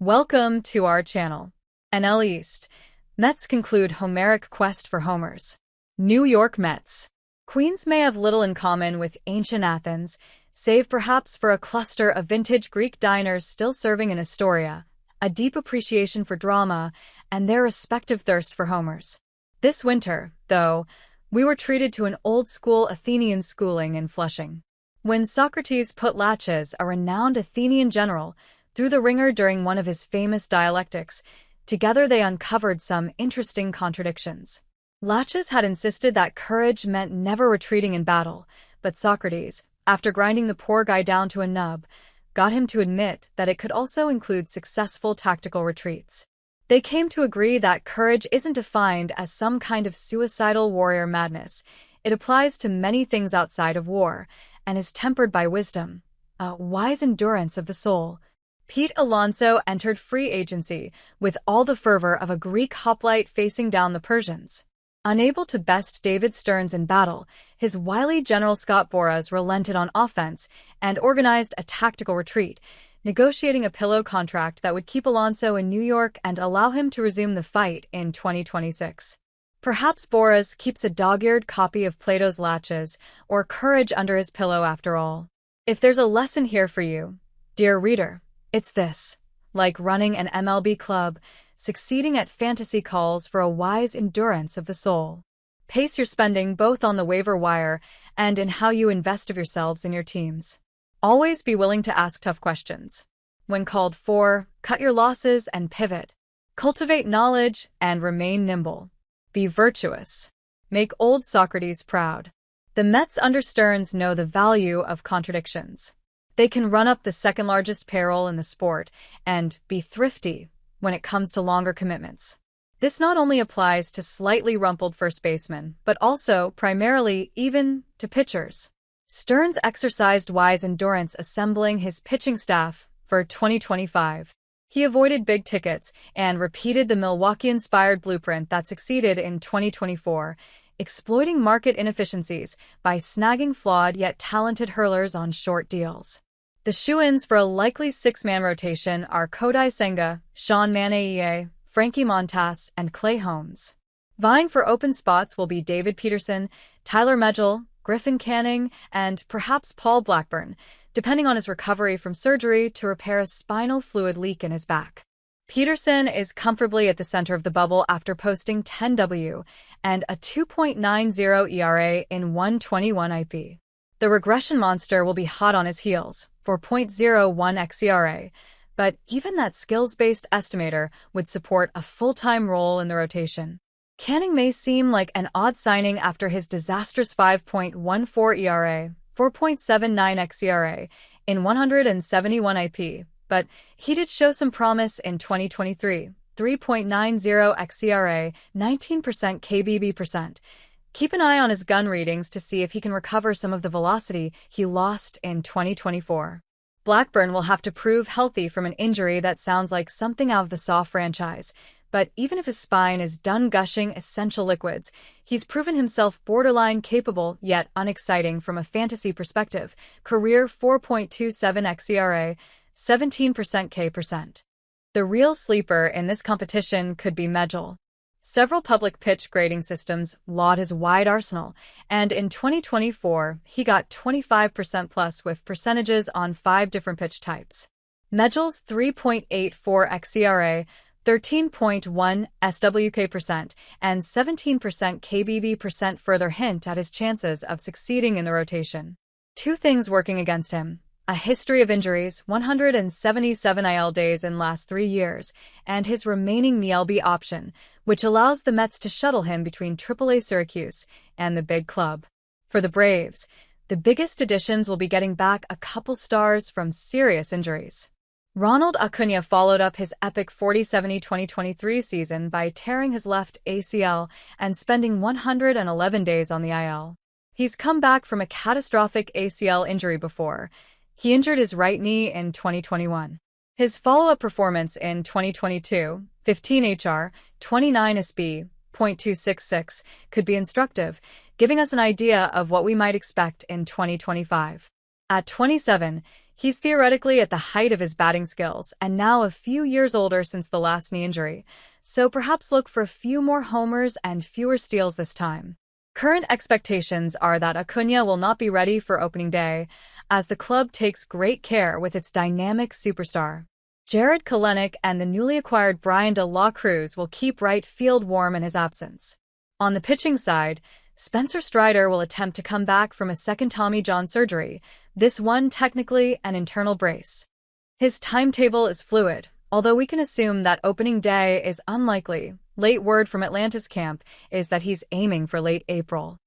Welcome to our channel. NL East. Mets conclude Homeric quest for homers. New York Mets. Queens may have little in common with ancient Athens, save perhaps for a cluster of vintage Greek diners still serving in Astoria, a deep appreciation for drama, and their respective thirst for homers. This winter, though, we were treated to an old-school Athenian schooling in Flushing. When Socrates put Laches, a renowned Athenian general, through the ringer during one of his famous dialectics, together they uncovered some interesting contradictions. Laches had insisted that courage meant never retreating in battle, but Socrates, after grinding the poor guy down to a nub, got him to admit that it could also include successful tactical retreats. They came to agree that courage isn't defined as some kind of suicidal warrior madness. It applies to many things outside of war, and is tempered by wisdom, a wise endurance of the soul. Pete Alonso entered free agency with all the fervor of a Greek hoplite facing down the Persians. Unable to best David Stearns in battle, his wily General Scott Boras relented on offense and organized a tactical retreat, negotiating a pillow contract that would keep Alonso in New York and allow him to resume the fight in 2026. Perhaps Boras keeps a dog-eared copy of Plato's Laches or Courage under his pillow after all. If there's a lesson here for you, dear reader, it's this: like running an MLB club, succeeding at fantasy calls for a wise endurance of the soul. Pace your spending both on the waiver wire and in how you invest of yourselves in your teams. Always be willing to ask tough questions. When called for, cut your losses and pivot. Cultivate knowledge and remain nimble. Be virtuous. Make old Socrates proud. The Mets under Stearns know the value of contradictions. They can run up the second-largest payroll in the sport and be thrifty when it comes to longer commitments. This not only applies to slightly rumpled first basemen, but also, primarily, even to pitchers. Stearns exercised wise endurance assembling his pitching staff for 2025. He avoided big tickets and repeated the Milwaukee-inspired blueprint that succeeded in 2024, exploiting market inefficiencies by snagging flawed yet talented hurlers on short deals. The shoo-ins for a likely six-man rotation are Kodai Senga, Manaea, Frankie Montas, and Clay Holmes. Vying for open spots will be David Peterson, Tylor Megill, Griffin Canning, and perhaps Paul Blackburn, depending on his recovery from surgery to repair a spinal fluid leak in his back. Peterson is comfortably at the center of the bubble after posting 10 W and a 2.90 ERA in 121 IP. The regression monster will be hot on his heels, 4.01 xERA, but even that skills-based estimator would support a full-time role in the rotation. Canning may seem like an odd signing after his disastrous 5.14 ERA, 4.79 xERA in 171 IP, but he did show some promise in 2023, 3.90 xERA, 19% KBB%. Keep an eye on his gun readings to see if he can recover some of the velocity he lost in 2024. Blackburn will have to prove healthy from an injury that sounds like something out of the Saw franchise, but even if his spine is done gushing essential liquids, he's proven himself borderline capable yet unexciting from a fantasy perspective. Career 4.27 xERA, 17% K%. The real sleeper in this competition could be Megill. Several public pitch grading systems laud his wide arsenal, and in 2024, he got 25% plus with percentages on 5 different pitch types. Megill's 3.84 xERA, 13.1 SWK%, and 17% KBB% further hint at his chances of succeeding in the rotation. Two things working against him: a history of injuries, 177 IL days in last 3 years, and his remaining MLB option, which allows the Mets to shuttle him between AAA Syracuse and the big club. For the Braves, the biggest additions will be getting back a couple stars from serious injuries. Ronald Acuña followed up his epic 40-70 2023 season by tearing his left ACL and spending 111 days on the IL. He's come back from a catastrophic ACL injury before. He injured his right knee in 2021. His follow-up performance in 2022, 15 HR, 29 SB, .266, could be instructive, giving us an idea of what we might expect in 2025. At 27, He's theoretically at the height of his batting skills, and now a few years older since the last knee injury, so perhaps look for a few more homers and fewer steals this time. Current expectations are that Acuña will not be ready for opening day, as the club takes great care with its dynamic superstar. Jared Kelenic and the newly acquired Bryan de la Cruz will keep right field warm in his absence. On the pitching side, Spencer Strider will attempt to come back from a second Tommy John surgery, this one technically an internal brace. His timetable is fluid, although we can assume that opening day is unlikely. Late word from Atlanta's camp is that he's aiming for late April.